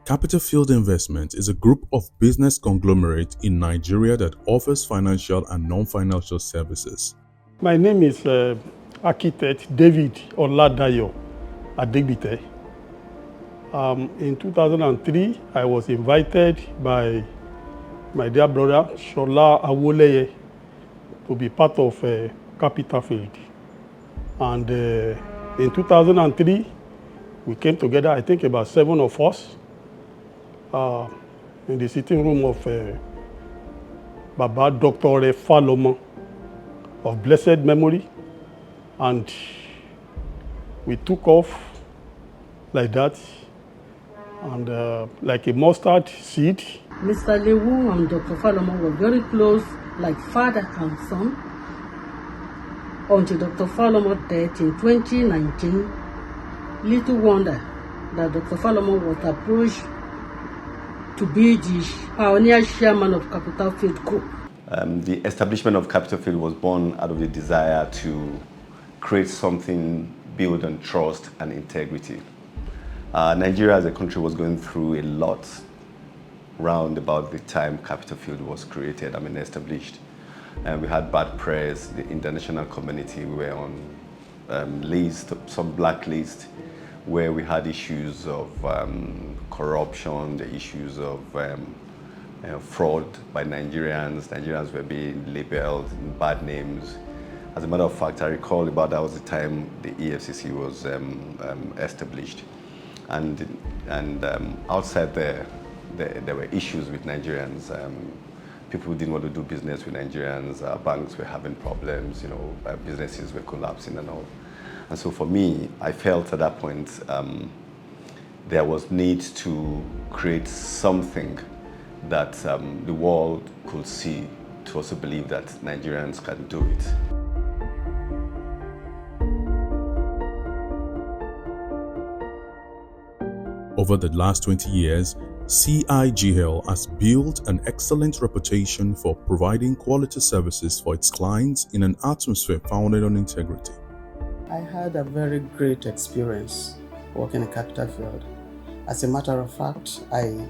Capitalfield Investment is a group of business conglomerate in Nigeria that offers financial and non-financial services. My name is Architect David Oladayo Adegbite. In 2003, I was invited by my dear brother Shola Awoleye to be part of Capitalfield. And in 2003, we came together, I think about 7 of us, in the sitting room of Baba Dr. Falomo of blessed memory. And we took off like that, and like a mustard seed. Mr. Lewu and Dr. Falomo were very close, like father and son, until Dr. Falomo died in 2019. Little wonder that Dr. Falomo was approached to be the pioneer chairman of Capitalfield Group. The establishment of Capitalfield was born out of the desire to create something built on trust and integrity. Nigeria as a country was going through a lot round about the time Capitalfield was created, established. And we had bad press, the international community, we were on list, some blacklist, where we had issues of corruption, the issues of fraud by Nigerians. Nigerians were being labeled in bad names. As a matter of fact, I recall about that was the time the EFCC was established. And outside there were issues with Nigerians. People didn't want to do business with Nigerians. Banks were having problems, businesses were collapsing and all. And so for me, I felt at that point there was need to create something that the world could see to also believe that Nigerians can do it. Over the last 20 years, CIGL has built an excellent reputation for providing quality services for its clients in an atmosphere founded on integrity. I had a very great experience working in Capitalfield. As a matter of fact, I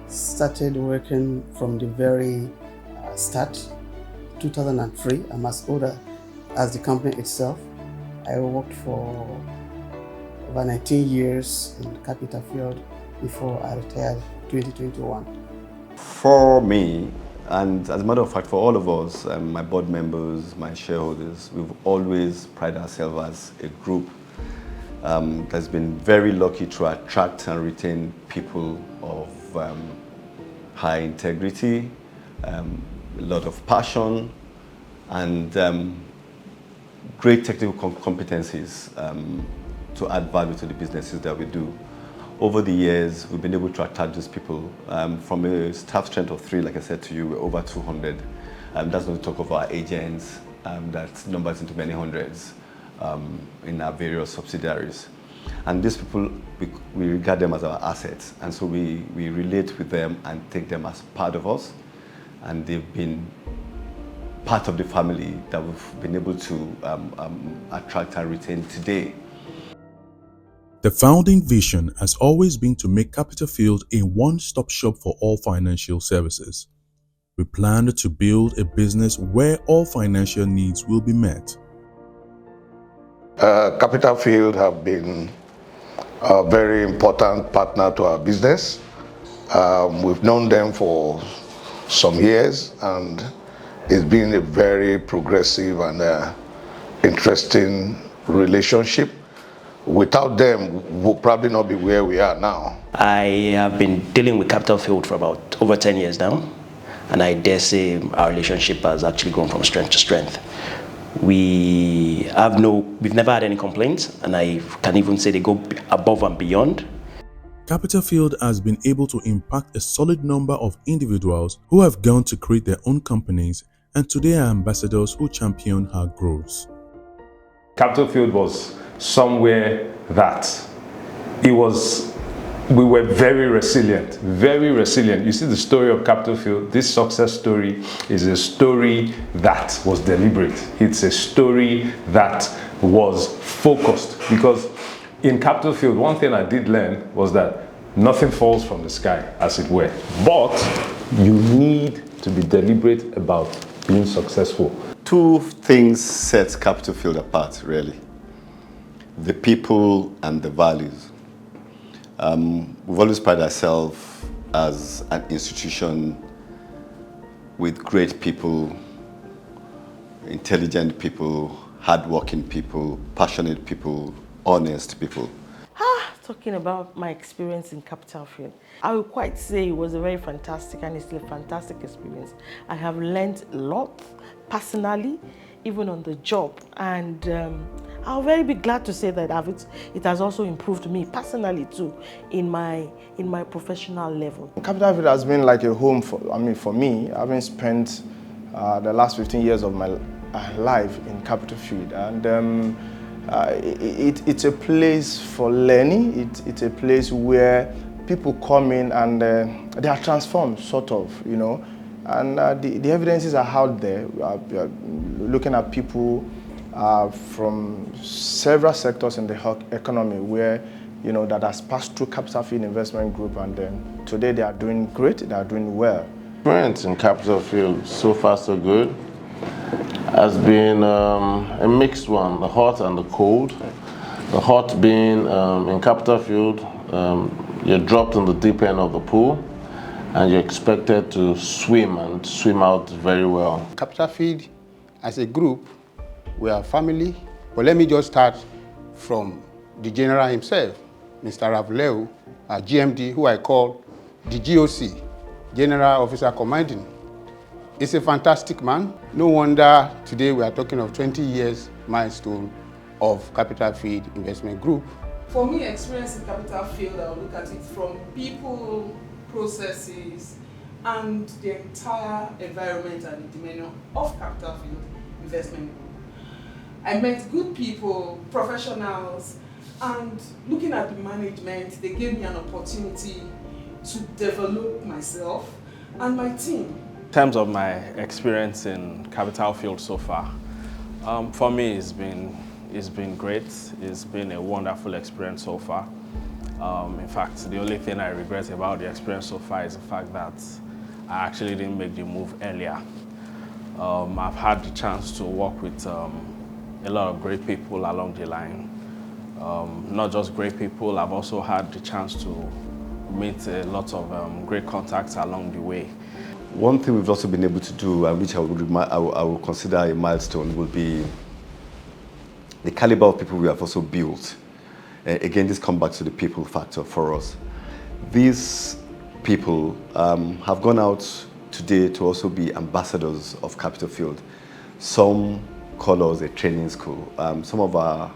started working from the very start, 2003. I'm as old as the company itself. I worked for over 19 years in Capitalfield before I retired 2021. For me, and as a matter of fact, for all of us, my board members, my shareholders, we've always prided ourselves as a group that's been very lucky to attract and retain people of high integrity, a lot of passion, and great technical competencies to add value to the businesses that we do. Over the years, we've been able to attract those people from a staff strength of 3, like I said to you, we're over 200. That's not to talk of our agents, that numbers into many hundreds in our various subsidiaries. And these people, we regard them as our assets. And so we relate with them and take them as part of us. And they've been part of the family that we've been able to attract and retain today. The founding vision has always been to make Capitalfield a one-stop shop for all financial services. We plan to build a business where all financial needs will be met. Capitalfield have been a very important partner to our business. We've known them for some years, and it's been a very progressive and interesting relationship. Without them, we'll probably not be where we are now. I have been dealing with Capitalfield for about over 10 years now, and I dare say our relationship has actually grown from strength to strength. We've never had any complaints, and I can even say they go above and beyond. Capitalfield has been able to impact a solid number of individuals who have gone to create their own companies, and today are ambassadors who champion our growth. Capitalfield was somewhere that we were very resilient, very resilient. You see the story of Capitalfield, this success story is a story that was deliberate. It's a story that was focused, because in Capitalfield, one thing I did learn was that Nothing falls from the sky, as it were. But you need to be deliberate about being successful. Two things set Capitalfield apart, really. The people and the values. We've always prided ourselves as an institution with great people, intelligent people, hardworking people, passionate people, honest people. Talking about my experience in Capitalfield, I would quite say it was a very fantastic, and it's still a fantastic experience. I have learned a lot personally, even on the job, and I'll very be glad to say that it has also improved me personally too in my professional level. Capitalfield has been like a home for me. I've spent the last 15 years of my life in Capitalfield, and it's a place for learning. It's a place where people come in and they are transformed, sort of, you know. And the evidences are out there. We are looking at people from several sectors in the economy where, you know, that has passed through Capitalfield Investment Group, and today they are doing great. They are doing well. Experience in Capitalfield, so far so good, has been a mixed one, the hot and the cold. The hot being in Capitalfield, you're dropped in the deep end of the pool and you're expected to swim and swim out very well. Capitalfield as a group, we are family, but let me just start from the general himself, Mr. Ravleu, our GMD, who I call the GOC, General Officer Commanding. He's a fantastic man. No wonder today we are talking of 20 years milestone of Capitalfield Investment Group. For me, experience in Capitalfield, I'll look at it from people, processes, and the entire environment and the demeanor of Capitalfield Investment Group. I met good people, professionals, and looking at the management, they gave me an opportunity to develop myself and my team. In terms of my experience in Capitalfield so far, for me it's been great. It's been a wonderful experience so far. In fact, the only thing I regret about the experience so far is the fact that I actually didn't make the move earlier. I've had the chance to work with a lot of great people along the line. Not just great people, I've also had the chance to meet a lot of great contacts along the way. One thing we've also been able to do, which I would consider a milestone, would be the caliber of people we have also built. Again, this comes back to the people factor for us. These people have gone out today to also be ambassadors of Capitalfield. Some call us a training school. Some of our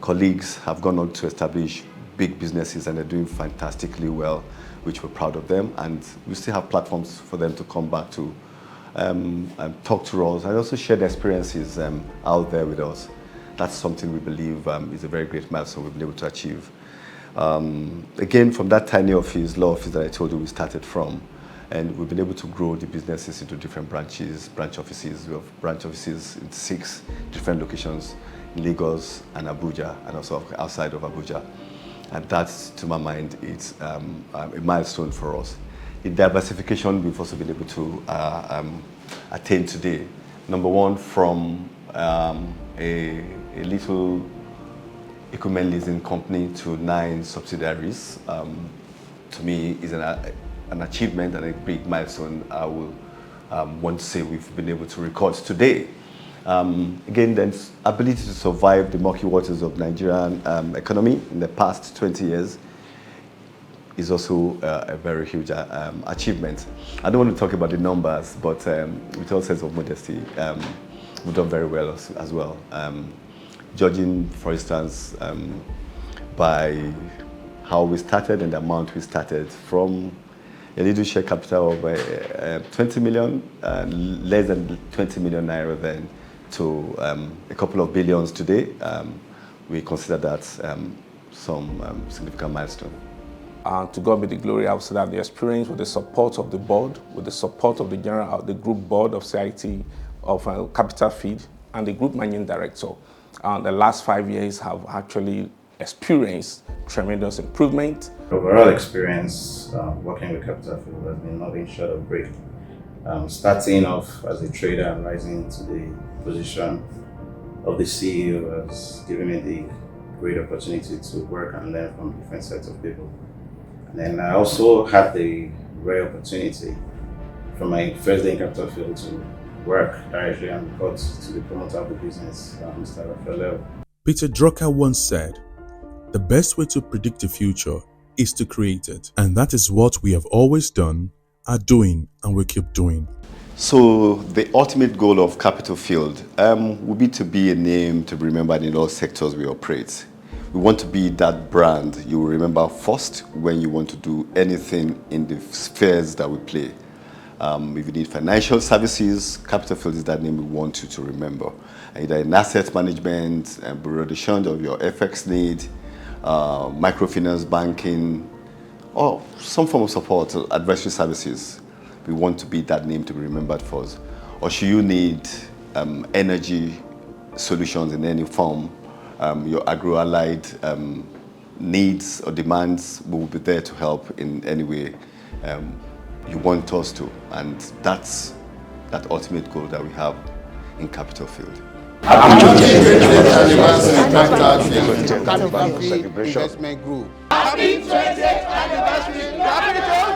colleagues have gone on to establish big businesses and they're doing fantastically well, which we're proud of them, and we still have platforms for them to come back to and talk to us and also share their experiences out there with us. That's something we believe is a very great milestone we've been able to achieve. Again, from that tiny office, law office that I told you we started from, and we've been able to grow the businesses into different branch offices. We have branch offices in 6 different locations in Lagos and Abuja, and also outside of Abuja. And that's, to my mind, it's a milestone for us. The diversification we've also been able to attain today. Number one, from a little equipment leasing company to 9 subsidiaries, to me is an achievement and a big milestone I will want to say we've been able to record today. Again, the ability to survive the murky waters of Nigerian economy in the past 20 years is also a very huge achievement. I don't want to talk about the numbers, but with all sense of modesty, we've done very well as well. Judging, for instance, by how we started and the amount we started from a little share capital of 20 million, less than 20 million naira then, to a couple of billions today, we consider that some significant milestone. To God be the glory. I would say that the experience with the support of the board, with the support of the group board of CIT, of Capitalfield, and the group managing director, the last 5 years have actually experienced tremendous improvement. Overall experience working with Capitalfield has been nothing short of great. Starting off as a trader and rising to the position of the CEO has given me the great opportunity to work and learn from different sets of people. And then I also had the rare opportunity from my first day in Capitalfield to work directly and report to the promoter of the business, Mr. Raphael. Peter Drucker once said, "The best way to predict the future is to create it." And that is what we have always done, are doing, and will keep doing. So the ultimate goal of Capitalfield would be to be a name to be remembered in all sectors we operate. We want to be that brand you will remember first when you want to do anything in the spheres that we play. If you need financial services, Capitalfield is that name we want you to remember. Either in asset management, bureau de change of your FX need, microfinance banking, or some form of support, advisory services. We want to be that name to be remembered for us. Or should you need energy solutions in any form, your agro-allied needs or demands, we will be there to help in any way you want us to. And that's that ultimate goal that we have in Capitalfield. Capitalfield Investment Group. Happy 20th anniversary, Capital!